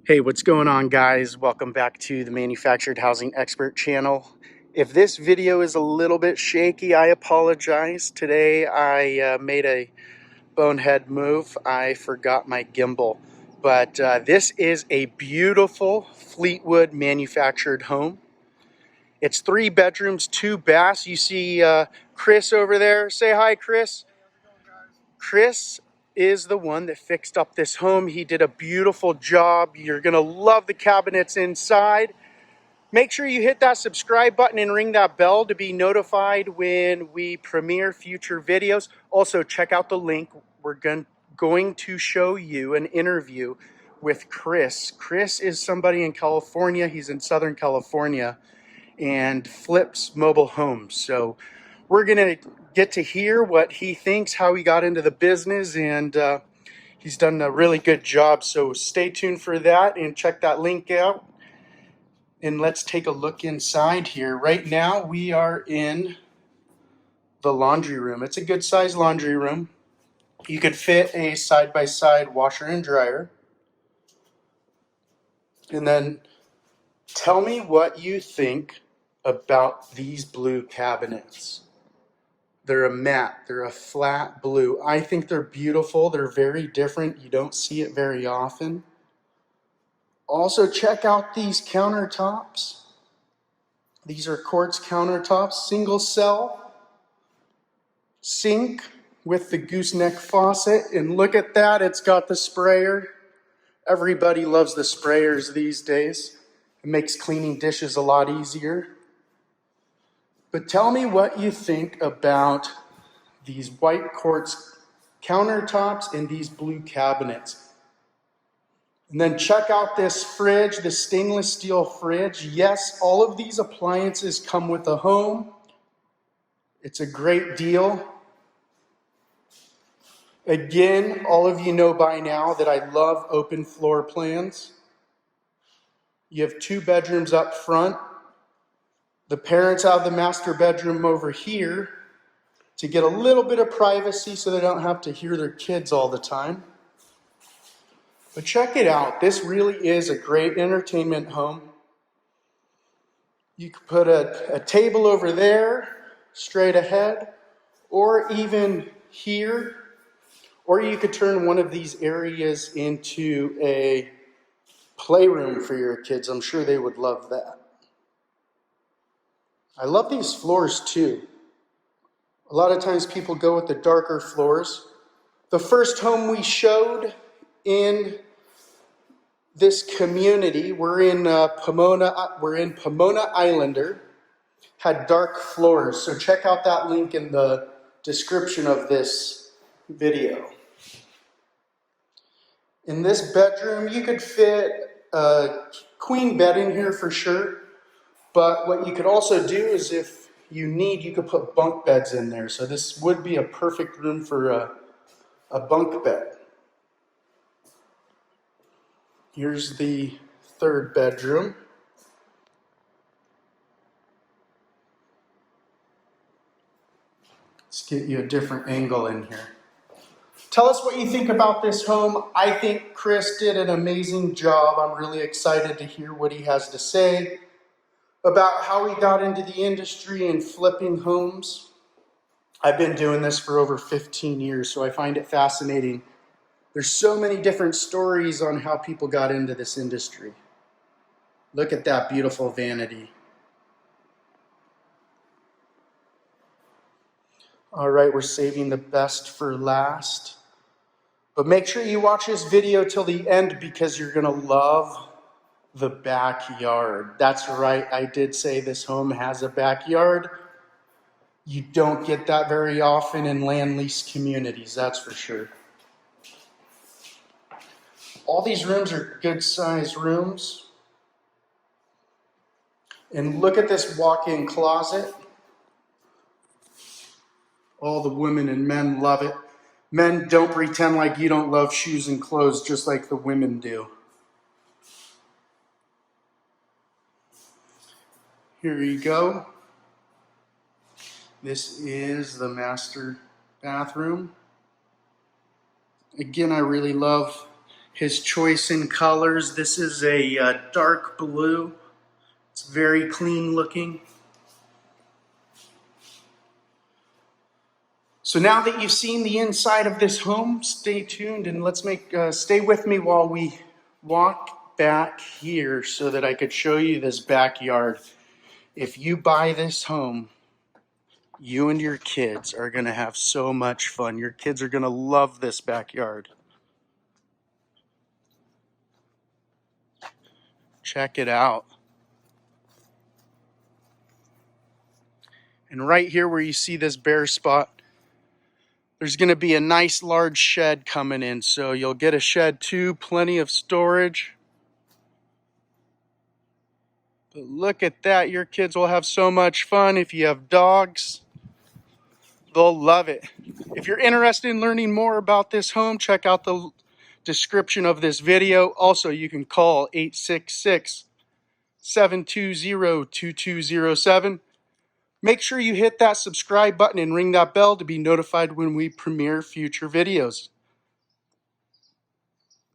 Hey, what's going on, guys? Welcome back to the Manufactured Housing Expert channel. If this video is a little bit shaky, I apologize. Today I made a bonehead move. I forgot my gimbal. But this is a beautiful Fleetwood manufactured home. It's 3 bedrooms, 2 baths. You see Chris over there. Say hi, Chris. Chris is the one that fixed up this home. He did a beautiful job. You're gonna love the cabinets inside. Make sure you hit that subscribe button and ring that bell to be notified when we premiere future videos. Also, check out the link. We're going to show you an interview with Chris. Chris is somebody in California. He's in Southern California and flips mobile homes. So we're gonna get to hear what he thinks, how he got into the business, and he's done a really good job. So stay tuned for that and check that link out. And let's take a look inside here. Right now we are in the laundry room. It's a good sized laundry room. You could fit a side-by-side washer and dryer. And then tell me what you think about these blue cabinets. They're a matte, they're a flat blue. I think they're beautiful. They're very different. You don't see it very often. Also, check out these countertops. These are quartz countertops, single cell, sink with the gooseneck faucet. And look at that, it's got the sprayer. Everybody loves the sprayers these days. It makes cleaning dishes a lot easier. But tell me what you think about these white quartz countertops and these blue cabinets. And then check out this fridge, the stainless steel fridge. Yes, all of these appliances come with a home. It's a great deal. Again, all of you know by now that I love open floor plans. You have 2 bedrooms up front. The parents have the master bedroom over here to get a little bit of privacy so they don't have to hear their kids all the time. But check it out. This really is a great entertainment home. You could put a table over there, straight ahead, or even here. Or you could turn one of these areas into a playroom for your kids. I'm sure they would love that. I love these floors too. A lot of times people go with the darker floors. The first home we showed in this community, we're in Pomona Islander, had dark floors. So check out that link in the description of this video. In this bedroom, you could fit a queen bed in here for sure. But what you could also do is if you need, you could put bunk beds in there. So this would be a perfect room for a bunk bed. Here's the 3rd bedroom. Let's get you a different angle in here. Tell us what you think about this home. I think Chris did an amazing job. I'm really excited to hear what he has to say about how he got into the industry and flipping homes. I've been doing this for over 15 years, so I find it fascinating. There's so many different stories on how people got into this industry. Look at that beautiful vanity. All right, we're saving the best for last. But make sure you watch this video till the end because you're gonna love the backyard. That's right, I did say this home has a backyard. You don't get that very often in land lease communities, that's for sure. All these rooms are good sized rooms. And look at this walk-in closet. All the women and men love it. Men, don't pretend like you don't love shoes and clothes just like the women do. Here you go. This is the master bathroom. Again, I really love his choice in colors. This is a dark blue. It's very clean looking. So now that you've seen the inside of this home, stay tuned and stay with me while we walk back here so that I could show you this backyard. If you buy this home, you and your kids are going to have so much fun. Your kids are going to love this backyard. Check it out. And right here where you see this bare spot, there's going to be a nice large shed coming in. So you'll get a shed too, plenty of storage. But look at that. Your kids will have so much fun. If you have dogs, they'll love it. If you're interested in learning more about this home, check out the description of this video. Also, you can call 866-720-2207. Make sure you hit that subscribe button and ring that bell to be notified when we premiere future videos.